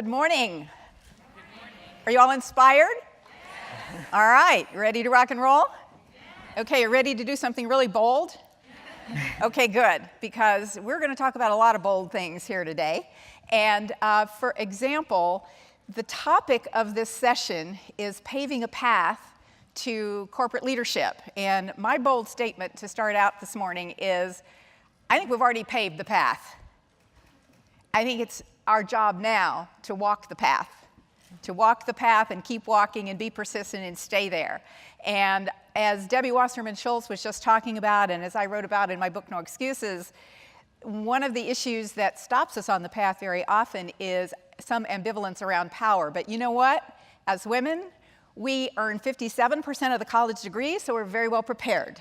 Good morning. Are you all inspired? All right, ready to rock and roll? Okay, ready to do something really bold? Okay, good, because we're going to talk about a lot of bold things here today. And for example, the topic of this session is paving a path to corporate leadership. And my bold statement to start out this morning is, I think we've already paved the path. I think it's our job now to walk the path and keep walking and be persistent and stay there. And as Debbie Wasserman Schultz was just talking about, and as I wrote about in my book, No Excuses, one of the issues that stops us on the path very often is some ambivalence around power. But you know what? As women, we earn 57% of the college degree, so we're very well prepared.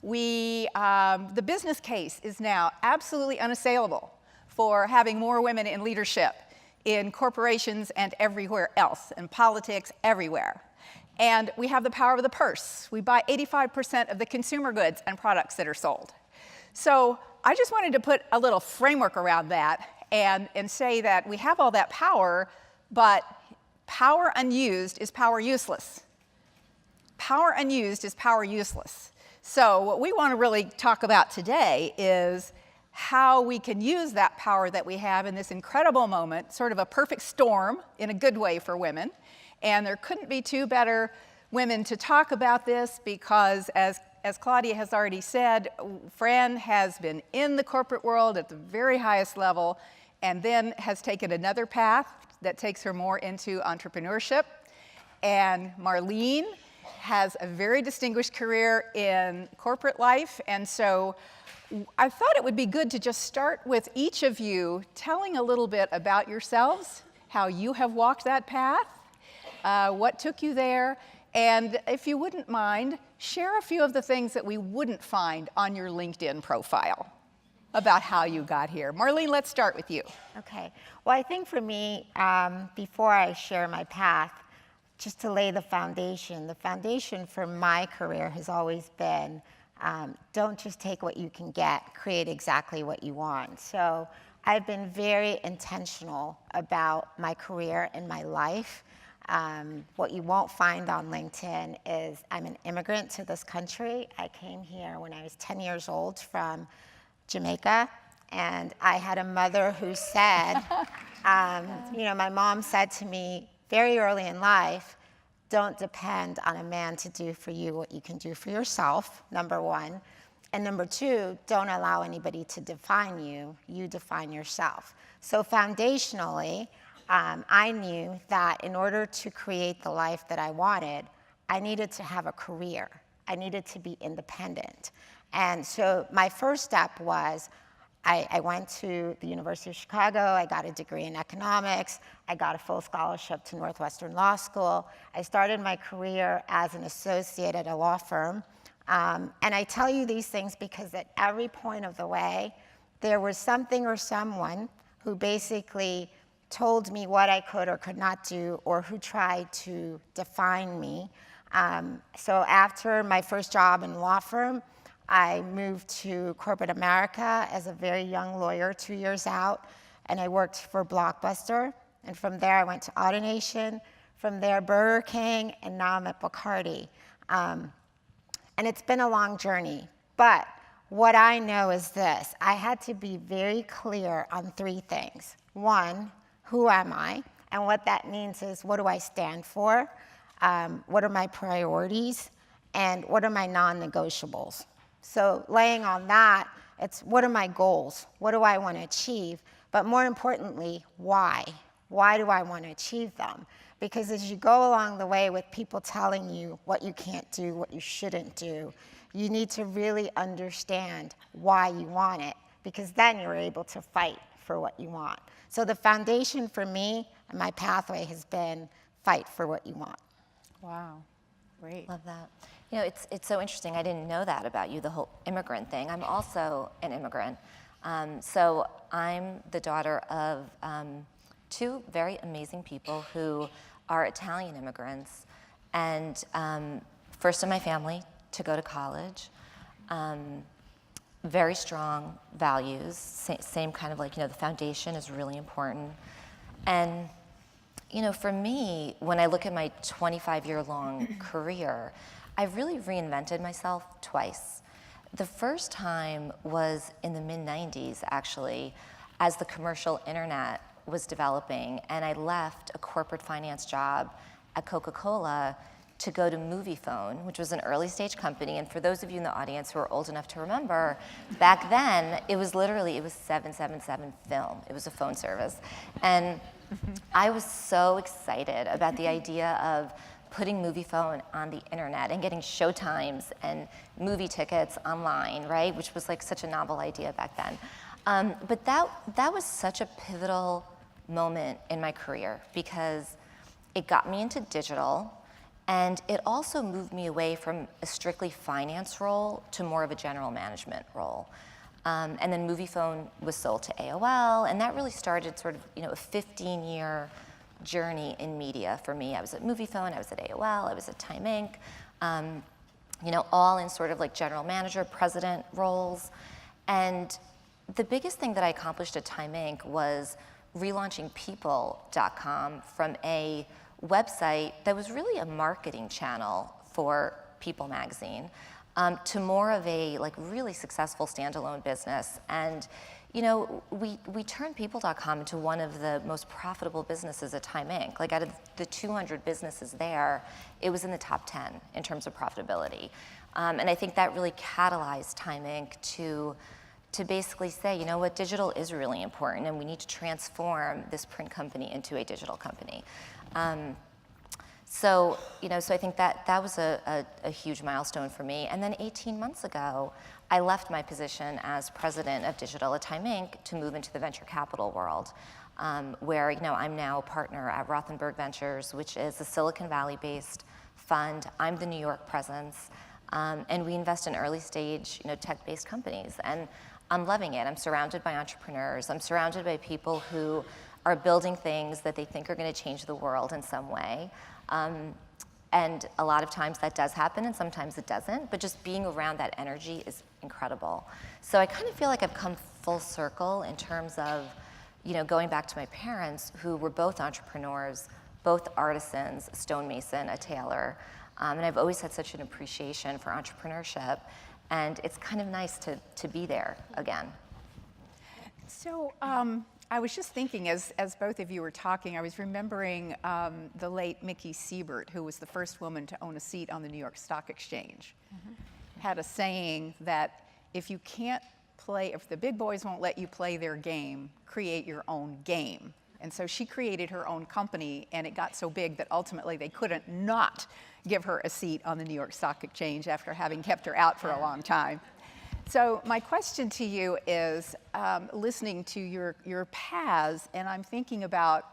The business case is now absolutely unassailable for having more women in leadership in corporations and everywhere else, in politics, everywhere. And we have the power of the purse. We buy 85% of the consumer goods and products that are sold. So I just wanted to put a little framework around that and say that we have all that power, but power unused is power useless. Power unused is power useless. So what we want to really talk about today is how we can use that power that we have in this incredible moment, sort of a perfect storm in a good way for women. And there couldn't be two better women to talk about this because, as Claudia has already said, Fran has been in the corporate world at the very highest level and then has taken another path that takes her more into entrepreneurship. And Marlene has a very distinguished career in corporate life. And so I thought it would be good to just start with each of you telling a little bit about yourselves, how you have walked that path, what took you there, and if you wouldn't mind, share a few of the things that we wouldn't find on your LinkedIn profile about how you got here. Marlene, let's start with you. Okay. Well, I think for me, before I share my path, just to lay the foundation for my career has always been don't just take what you can get, create exactly what you want. So I've been very intentional about my career and my life. What you won't find on LinkedIn is I'm an immigrant to this country. I came here when I was 10 years old from Jamaica, and I had a mother who said, my mom said to me very early in life, don't depend on a man to do for you what you can do for yourself, number one. And number two, don't allow anybody to define you. You define yourself. So foundationally, I knew that in order to create the life that I wanted, I needed to have a career. I needed to be independent. And so my first step was I went to the University of Chicago. I got a degree in economics. I got a full scholarship to Northwestern Law School. I started my career as an associate at a law firm. And I tell you these things because at every point of the way, there was something or someone who basically told me what I could or could not do, or who tried to define me. So after my first job in a law firm, I moved to corporate America as a very young lawyer, 2 years out, and I worked for Blockbuster. And from there, I went to AutoNation, from there, Burger King, and now I'm at Bacardi. And it's been a long journey. But what I know is this. I had to be very clear on three things. One, who am I? And what that means is, what do I stand for? What are my priorities? And what are my non-negotiables? So laying on that, it's what are my goals? What do I want to achieve? But more importantly, why? Why do I want to achieve them? Because as you go along the way with people telling you what you can't do, what you shouldn't do, you need to really understand why you want it, because then you're able to fight for what you want. So the foundation for me and my pathway has been fight for what you want. Wow, great. Love that. You know, it's so interesting. I didn't know that about you, the whole immigrant thing. I'm also an immigrant. So I'm the daughter of two very amazing people who are Italian immigrants, and first in my family to go to college. Very strong values, same kind of the foundation is really important. And For me, when I look at my 25-year-long career, I've really reinvented myself twice. The first time was in the mid-90s, actually, as the commercial internet was developing, and I left a corporate finance job at Coca-Cola to go to Moviefone, which was an early stage company. And for those of you in the audience who are old enough to remember, back then, it was 777 film. It was a phone service. And I was so excited about the idea of putting Moviefone on the internet and getting showtimes and movie tickets online, right? Which was like such a novel idea back then. But that was such a pivotal moment in my career because it got me into digital, and it also moved me away from a strictly finance role to more of a general management role. And then Moviefone was sold to AOL, and that really started sort of a 15-year journey in media for me. I was at Moviefone, I was at AOL, I was at Time Inc., all in sort of like general manager, president roles. And the biggest thing that I accomplished at Time Inc. was relaunching People.com from a website that was really a marketing channel for People magazine to more of a really successful standalone business. And we turned People.com into one of the most profitable businesses at Time Inc. Like out of the 200 businesses there, it was in the top 10 in terms of profitability. And I think that really catalyzed Time Inc. to basically say, you know what, digital is really important, and we need to transform this print company into a digital company. So I think that was a huge milestone for me. And then 18 months ago, I left my position as president of digital at Time Inc. to move into the venture capital world, where I'm now a partner at Rothenberg Ventures, which is a Silicon Valley-based fund. I'm the New York presence, and we invest in early stage, tech-based companies. And I'm loving it. I'm surrounded by entrepreneurs. I'm surrounded by people who are building things that they think are going to change the world in some way. And a lot of times that does happen, and sometimes it doesn't, but just being around that energy is incredible. So I kind of feel like I've come full circle in terms of, going back to my parents, who were both entrepreneurs, both artisans, a stonemason, a tailor, and I've always had such an appreciation for entrepreneurship, and it's kind of nice to be there again. So I was just thinking, as both of you were talking, I was remembering the late Mickey Siebert, who was the first woman to own a seat on the New York Stock Exchange, had a saying that if the big boys won't let you play their game, create your own game. And so she created her own company, and it got so big that ultimately they couldn't not give her a seat on the New York Stock Exchange after having kept her out for a long time. So my question to you is, listening to your paths, and I'm thinking about,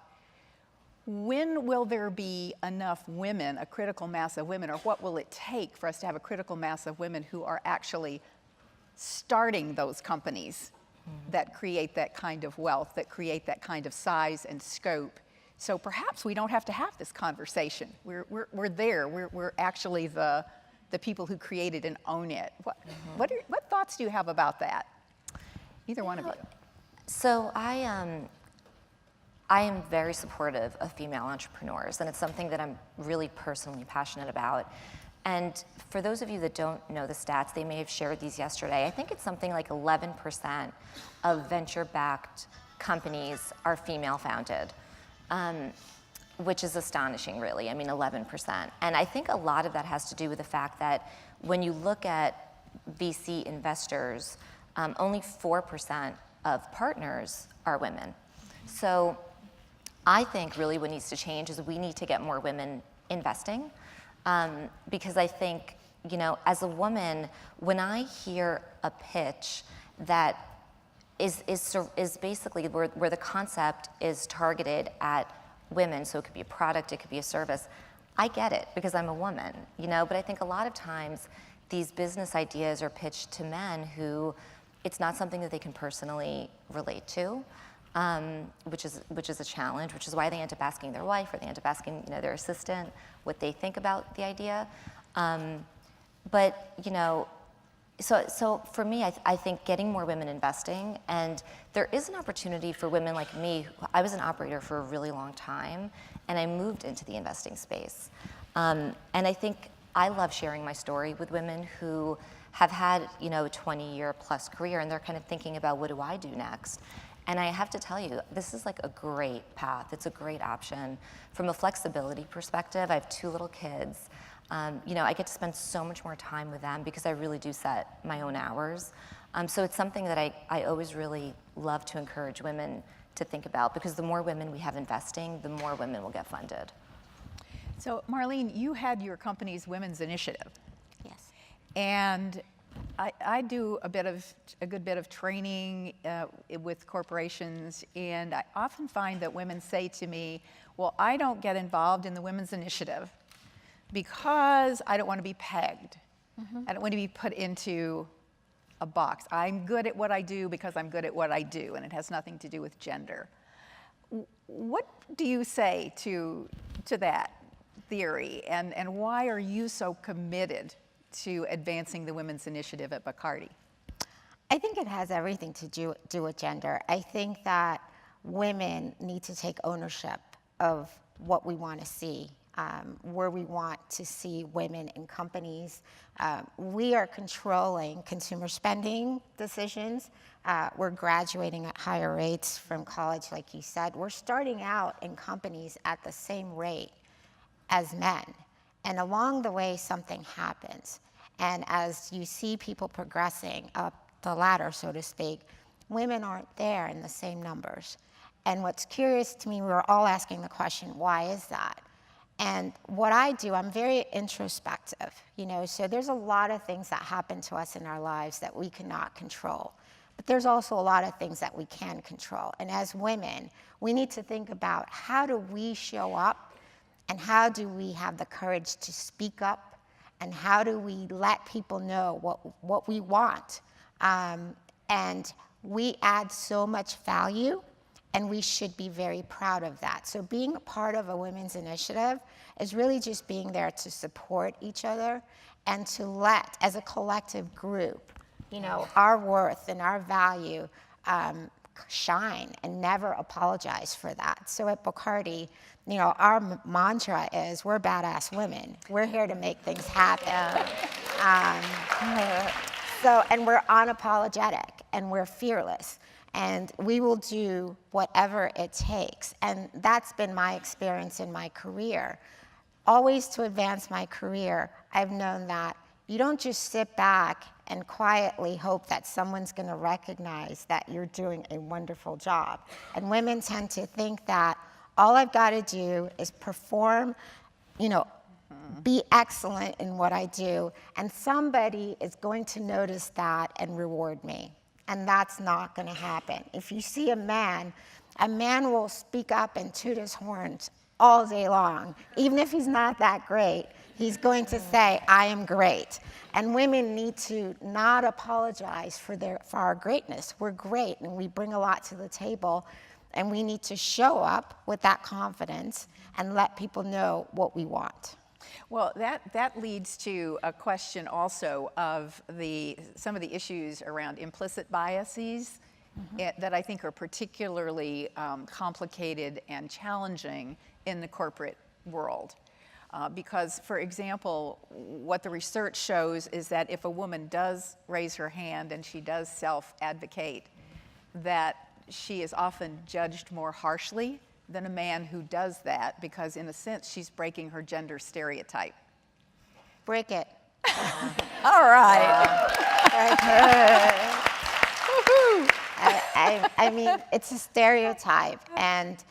when will there be enough women, a critical mass of women, or what will it take for us to have a critical mass of women who are actually starting those companies that create that kind of wealth, that create that kind of size and scope? So perhaps we don't have to have this conversation. We're there. We're actually the people who created and own it. What thoughts do you have about that? Either one of you. So I am very supportive of female entrepreneurs, and it's something that I'm really personally passionate about. And for those of you that don't know the stats, they may have shared these yesterday. I think it's something like 11% of venture-backed companies are female-founded, which is astonishing, really. I mean, 11%. And I think a lot of that has to do with the fact that when you look at VC investors, only 4% of partners are women. So I think really what needs to change is we need to get more women investing. Because I think, as a woman, when I hear a pitch that is basically where the concept is targeted at women, so it could be a product, it could be a service, I get it because I'm a woman, but I think a lot of times these business ideas are pitched to men who it's not something that they can personally relate to, which is a challenge, which is why they end up asking their wife, or they end up asking their assistant what they think about the idea. But So for me, I think getting more women investing, and there is an opportunity for women like me. I was an operator for a really long time, and I moved into the investing space. And I think I love sharing my story with women who have had, a 20-year plus career, and they're kind of thinking about, what do I do next? And I have to tell you, this is like a great path. It's a great option. From a flexibility perspective, I have 2 little kids. I get to spend so much more time with them because I really do set my own hours. So it's something that I always really love to encourage women to think about, because the more women we have investing, the more women will get funded. So Marlene, you had your company's women's initiative. Yes. And I do a good bit of training with corporations, and I often find that women say to me, well, I don't get involved in the women's initiative because I don't want to be pegged. I don't want to be put into a box. I'm good at what I do because I'm good at what I do, and it has nothing to do with gender. What do you say to that theory, and why are you so committed to advancing the women's initiative at Bacardi? I think it has everything to do with gender. I think that women need to take ownership of what we want to see, where we want to see women in companies. We are controlling consumer spending decisions. We're graduating at higher rates from college, like you said. We're starting out in companies at the same rate as men. And along the way, something happens. And as you see people progressing up the ladder, so to speak, women aren't there in the same numbers. And what's curious to me, we're all asking the question, why is that? And what I do, I'm very introspective, so there's a lot of things that happen to us in our lives that we cannot control. But there's also a lot of things that we can control. And as women, we need to think about, how do we show up, and how do we have the courage to speak up, and how do we let people know what we want? And we add so much value, and we should be very proud of that. So being a part of a women's initiative is really just being there to support each other and to let, as a collective group, our worth and our value shine, and never apologize for that. So at Bacardi, our mantra is, we're badass women. We're here to make things happen. And we're unapologetic, and we're fearless, and we will do whatever it takes. And that's been my experience in my career. Always to advance my career, I've known that you don't just sit back and quietly hope that someone's going to recognize that you're doing a wonderful job. And women tend to think that all I've got to do is perform, be excellent in what I do, and somebody is going to notice that and reward me. And that's not going to happen. If you see a man will speak up and toot his horns all day long. Even if he's not that great, he's going to say, I am great. And women need to not apologize for our greatness. We're great, and we bring a lot to the table, and we need to show up with that confidence and let people know what we want. Well, that leads to a question also of some of the issues around implicit biases that I think are particularly complicated and challenging in the corporate world. Because, for example, what the research shows is that if a woman does raise her hand and she does self-advocate, that she is often judged more harshly than a man who does that, because in a sense she's breaking her gender stereotype. Break it. All right. I mean, it's a stereotype, and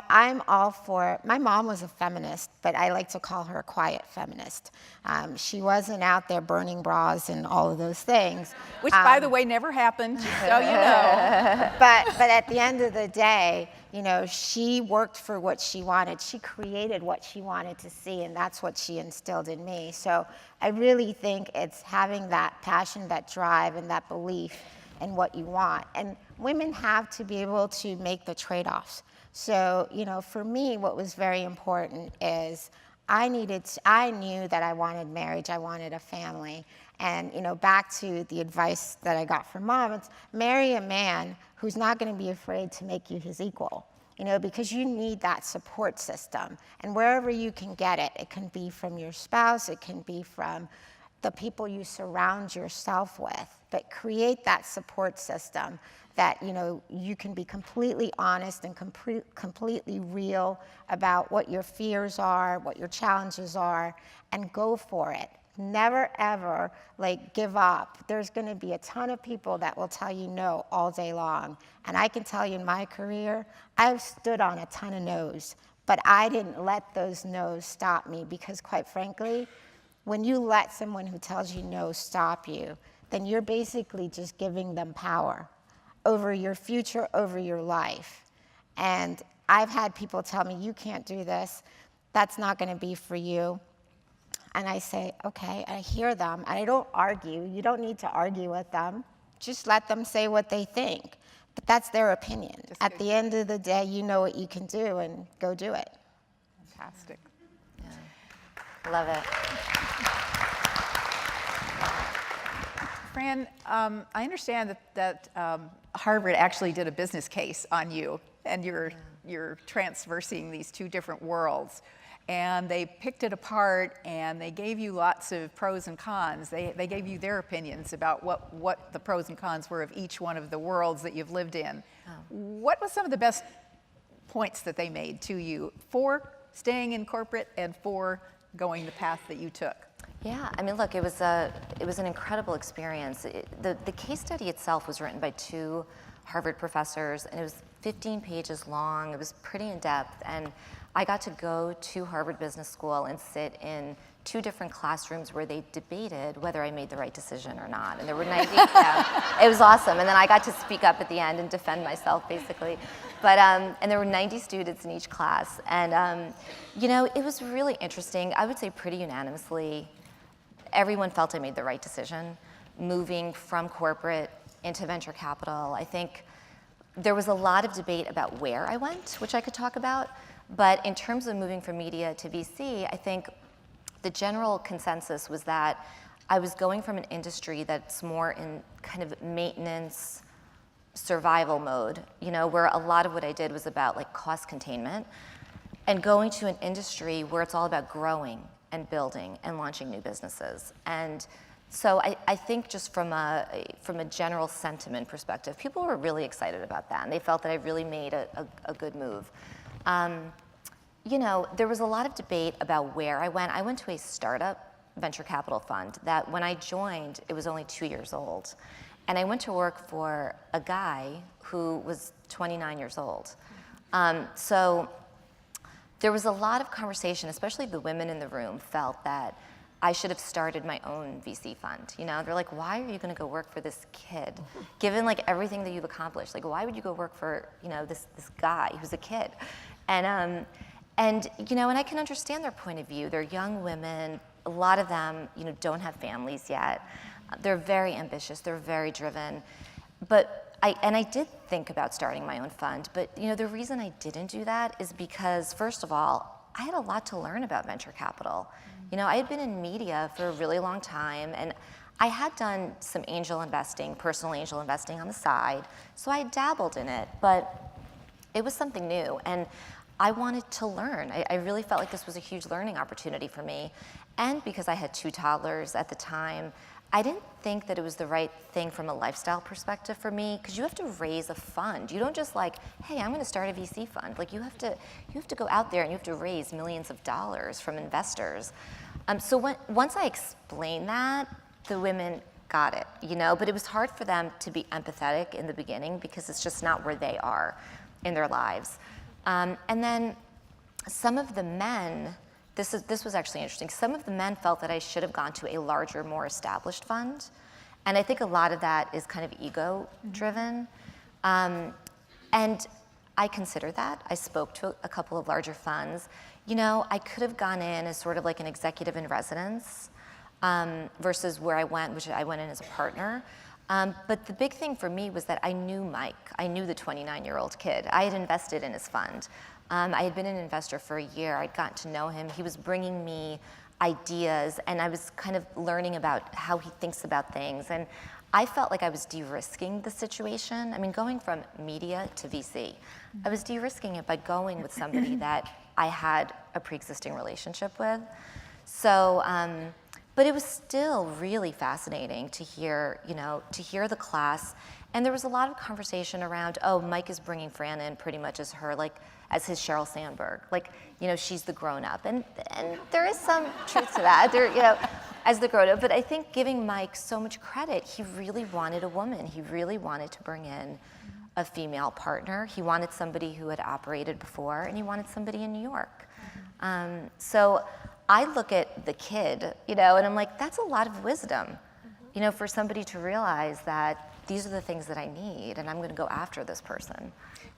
I'm all for, my mom was a feminist, but I like to call her a quiet feminist. She wasn't out there burning bras and all of those things. Which, by the way, never happened, so you know. But at the end of the day, she worked for what she wanted. She created what she wanted to see, and that's what she instilled in me. So I really think it's having that passion, that drive, and that belief in what you want. And women have to be able to make the trade-offs. So, for me, what was very important is I knew that I wanted marriage, I wanted a family. And, back to the advice that I got from Mom, it's marry a man who's not going to be afraid to make you his equal, because you need that support system. And wherever you can get it, it can be from your spouse, it can be from the people you surround yourself with, but create that support system that you can be completely honest and completely real about what your fears are, what your challenges are, and go for it. Never ever give up. There's going to be a ton of people that will tell you no all day long. And I can tell you in my career, I've stood on a ton of no's, but I didn't let those no's stop me, because quite frankly, when you let someone who tells you no stop you, then you're basically just giving them power over your future, over your life. And I've had people tell me, you can't do this, that's not going to be for you. And I say, okay, I hear them. I don't argue. You don't need to argue with them. Just let them say what they think. But that's their opinion. At the end of the day, you know what you can do, and go do it. Fantastic. Yeah. Love it. Fran, I understand that Harvard actually did a business case on you, and you're transversing these two different worlds. And they picked it apart, and they gave you lots of pros and cons. They gave you their opinions about what the pros and cons were of each one of the worlds that you've lived in. Oh. What was some of the best points that they made to you for staying in corporate and for going the path that you took? Yeah, I mean, look, it was an incredible experience. The case study itself was written by two Harvard professors, and it was 15 pages long. It was pretty in-depth, and I got to go to Harvard Business School and sit in two different classrooms where they debated whether I made the right decision or not. And there were 90, it was awesome. And then I got to speak up at the end and defend myself, basically. But, and there were 90 students in each class. And, it was really interesting. I would say pretty unanimously, everyone felt I made the right decision, moving from corporate into venture capital. I think there was a lot of debate about where I went, which I could talk about. But in terms of moving from media to VC, I think the general consensus was that I was going from an industry that's more in kind of maintenance, survival mode, where a lot of what I did was about cost containment, and going to an industry where it's all about growing and building and launching new businesses. And so I think just from a general sentiment perspective, people were really excited about that, and they felt that I really made a good move. There was a lot of debate about where I went. I went to a startup venture capital fund that when I joined, it was only 2 years old. And I went to work for a guy who was 29 years old. So there was a lot of conversation, especially the women in the room felt that I should have started my own VC fund. They're like, why are you going to go work for this kid? Given everything that you've accomplished, why would you go work for this guy who's a kid? And I can understand their point of view. They're young women. A lot of them, don't have families yet. They're very ambitious. They're very driven. But I did think about starting my own fund. But the reason I didn't do that is because, first of all, I had a lot to learn about venture capital. I had been in media for a really long time, and I had done some angel investing, personal angel investing on the side. So I dabbled in it, but it was something new. And I wanted to learn. I really felt like this was a huge learning opportunity for me. And because I had 2 toddlers at the time, I didn't think that it was the right thing from a lifestyle perspective for me, because you have to raise a fund. You don't just hey, I'm going to start a VC fund. You have to go out there and you have to raise millions of dollars from investors. So once I explained that, the women got it, but it was hard for them to be empathetic in the beginning because it's just not where they are in their lives. And then some of the men, this was actually interesting, some of the men felt that I should have gone to a larger, more established fund. And I think a lot of that is kind of ego-driven. And I considered that. I spoke to a couple of larger funds. I could have gone in as sort of an executive in residence versus where I went, which I went in as a partner. But the big thing for me was that I knew Mike. I knew the 29-year-old kid. I had invested in his fund. I had been an investor for a year. I'd gotten to know him. He was bringing me ideas, and I was kind of learning about how he thinks about things. And I felt like I was de-risking the situation. I mean, going from media to VC, I was de-risking it by going with somebody that I had a pre-existing relationship with. So, but it was still really fascinating to hear, to hear the class. And there was a lot of conversation around, oh, Mike is bringing Fran in pretty much as her, as his Sheryl Sandberg. She's the grown-up. And there is some truth to that, as the grown-up. But I think giving Mike so much credit, he really wanted a woman. He really wanted to bring in a female partner. He wanted somebody who had operated before, and he wanted somebody in New York. So I look at the kid, and I'm like, that's a lot of wisdom, for somebody to realize that these are the things that I need, and I'm going to go after this person.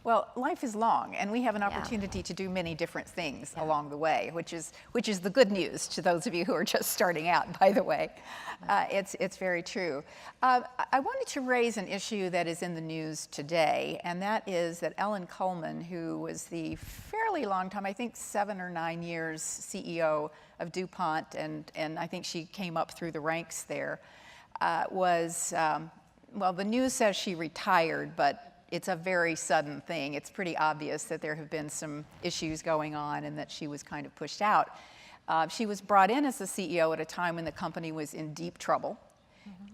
Well, life is long, and we have an opportunity to do many different things along the way, which is the good news to those of you who are just starting out, by the way. It's very true. I wanted to raise an issue that is in the news today, and that is that Ellen Kullman, who was the fairly long time, I think 7 or 9 years CEO of DuPont, and I think she came up through the ranks there, well, the news says she retired, but it's a very sudden thing. It's pretty obvious that there have been some issues going on and that she was kind of pushed out. She was brought in as the CEO at a time when the company was in deep trouble.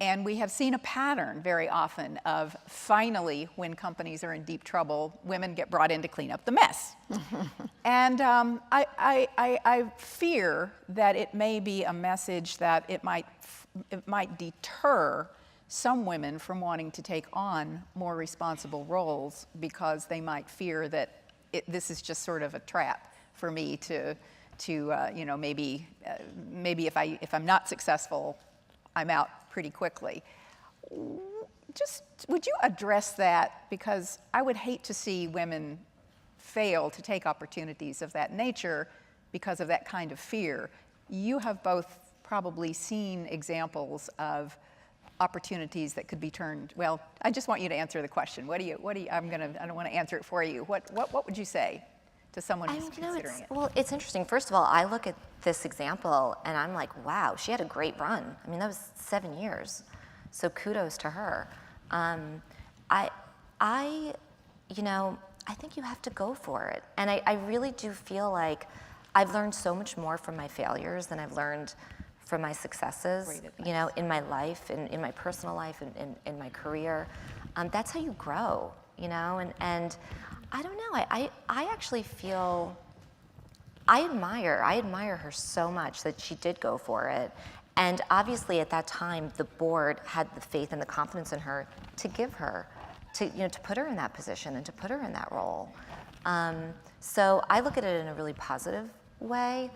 And we have seen a pattern very often of finally, when companies are in deep trouble, women get brought in to clean up the mess. And I fear that it may be a message that it might deter some women from wanting to take on more responsible roles because they might fear that this is just sort of a trap for me to maybe if I'm not successful, I'm out pretty quickly. Just would you address that, because I would hate to see women fail to take opportunities of that nature because of that kind of fear. You have both probably seen examples of opportunities that could be turned. Well, I just want you to answer the question. I don't want to answer it for you. What would you say to someone who's considering it? Well, it's interesting. First of all, I look at this example and I'm like, wow, she had a great run. I mean, that was 7 years. So kudos to her. I think you have to go for it. And I really do feel like I've learned so much more from my failures than I've learned from my successes, in my life, in my personal life, and in my career. That's how you grow, and I don't know, I actually feel, I admire her so much that she did go for it. And obviously at that time, the board had the faith and the confidence in her to give her, to put her in that position and to put her in that role. So I look at it in a really positive way.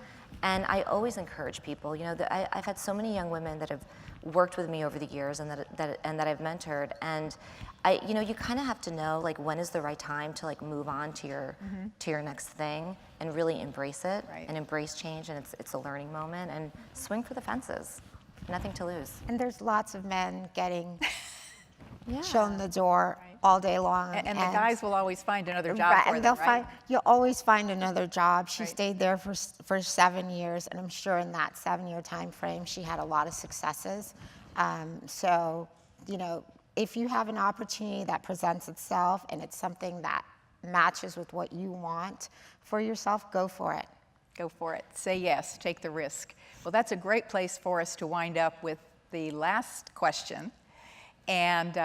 And I always encourage people, I've had so many young women that have worked with me over the years and that I've mentored. And you kind of have to know, when is the right time to move on to your next thing and really embrace it and embrace change. And it's a learning moment, and swing for the fences. Nothing to lose. And there's lots of men getting shown the door all day long. And the guys will always find another job for them, you'll always find another job. She stayed there for 7 years, and I'm sure in that 7-year time frame, she had a lot of successes. So, if you have an opportunity that presents itself and it's something that matches with what you want for yourself, go for it. Go for it. Say yes. Take the risk. Well, that's a great place for us to wind up with the last question. And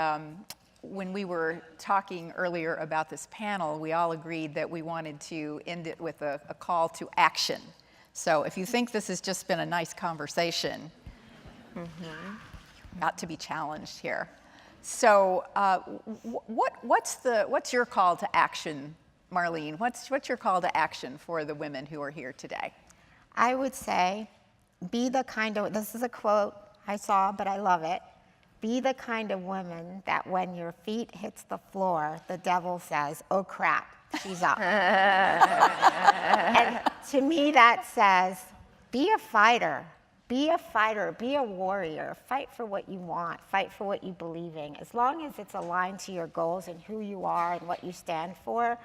when we were talking earlier about this panel, we all agreed that we wanted to end it with a call to action. So if you think this has just been a nice conversation, not to be challenged here. So what's your call to action, Marlene? What's your call to action for the women who are here today? I would say, this is a quote I saw, but I love it. Be the kind of woman that when your feet hits the floor, the devil says, oh crap, she's up. And to me that says, be a fighter, be a warrior, fight for what you want, fight for what you believe in. As long as it's aligned to your goals and who you are and what you stand for,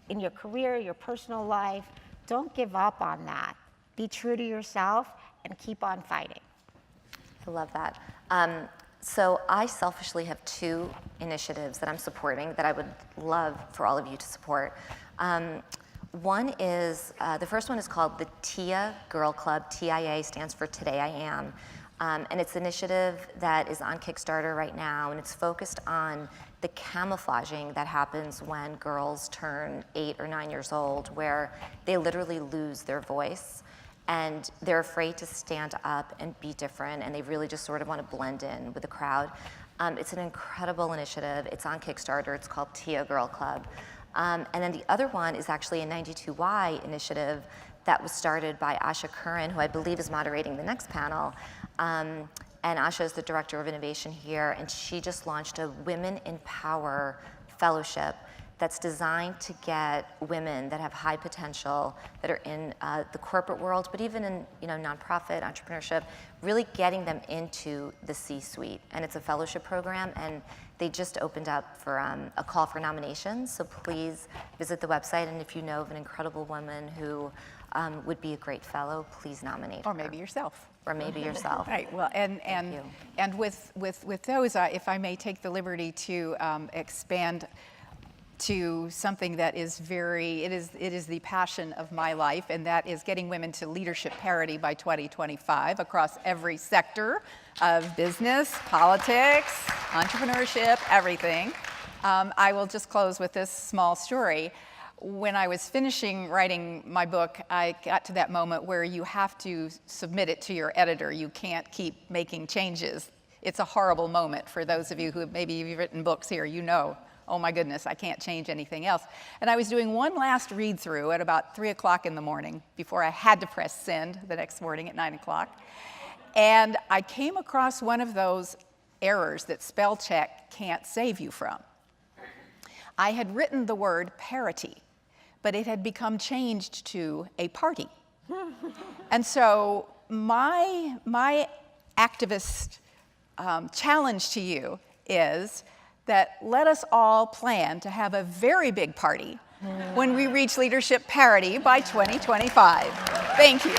in your career, your personal life. Don't give up on that. Be true to yourself and keep on fighting. I love that. So I selfishly have two initiatives that I'm supporting that I would love for all of you to support. One is, the first one is called the TIA Girl Club. TIA stands for Today I Am. And it's an initiative that is on Kickstarter right now, and it's focused on the camouflaging that happens when girls turn 8 or 9 years old, where they literally lose their voice and they're afraid to stand up and be different, and they really just sort of want to blend in with the crowd. It's an incredible initiative. It's on Kickstarter. It's called TIA Girl Club. And then the other one is actually a 92Y initiative that was started by Asha Curran, who I believe is moderating the next panel. And Asha is the Director of Innovation here, and she just launched a Women in Power Fellowship that's designed to get women that have high potential, that are in the corporate world, but even in nonprofit entrepreneurship, really getting them into the C-suite. And it's a fellowship program, and they just opened up for a call for nominations. So please visit the website, and if you know of an incredible woman who would be a great fellow, please nominate her. Or maybe yourself. Or maybe yourself. Right. Well, and with those, if I may take the liberty to expand to something that is it is the passion of my life, and that is getting women to leadership parity by 2025 across every sector of business, politics, entrepreneurship, everything. I will just close with this small story. When I was finishing writing my book, I got to that moment where you have to submit it to your editor. You can't keep making changes. It's a horrible moment for those of you who maybe you've written books here, oh my goodness, I can't change anything else. And I was doing one last read through at about 3 o'clock in the morning before I had to press send the next morning at 9 o'clock. And I came across one of those errors that spell check can't save you from. I had written the word parity, but it had become changed to a party. And so my activist challenge to you is that let us all plan to have a very big party when we reach leadership parity by 2025. Thank you.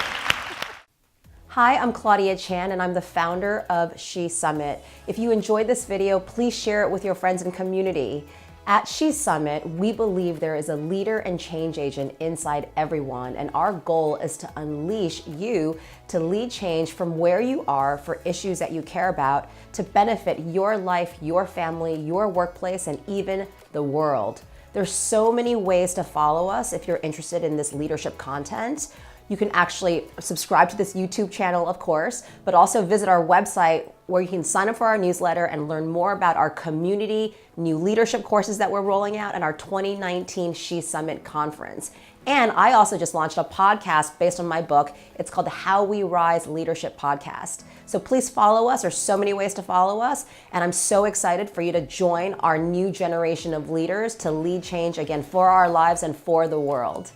Hi, I'm Claudia Chan, and I'm the founder of She Summit. If you enjoyed this video, please share it with your friends and community. At She Summit, we believe there is a leader and change agent inside everyone, and our goal is to unleash you to lead change from where you are for issues that you care about to benefit your life, your family, your workplace, and even the world. There's so many ways to follow us if you're interested in this leadership content. You can actually subscribe to this YouTube channel, of course, but also visit our website where you can sign up for our newsletter and learn more about our community, new leadership courses that we're rolling out, and our 2019 She Summit conference. And I also just launched a podcast based on my book. It's called the How We Rise Leadership Podcast. So please follow us. There's so many ways to follow us. And I'm so excited for you to join our new generation of leaders to lead change again for our lives and for the world.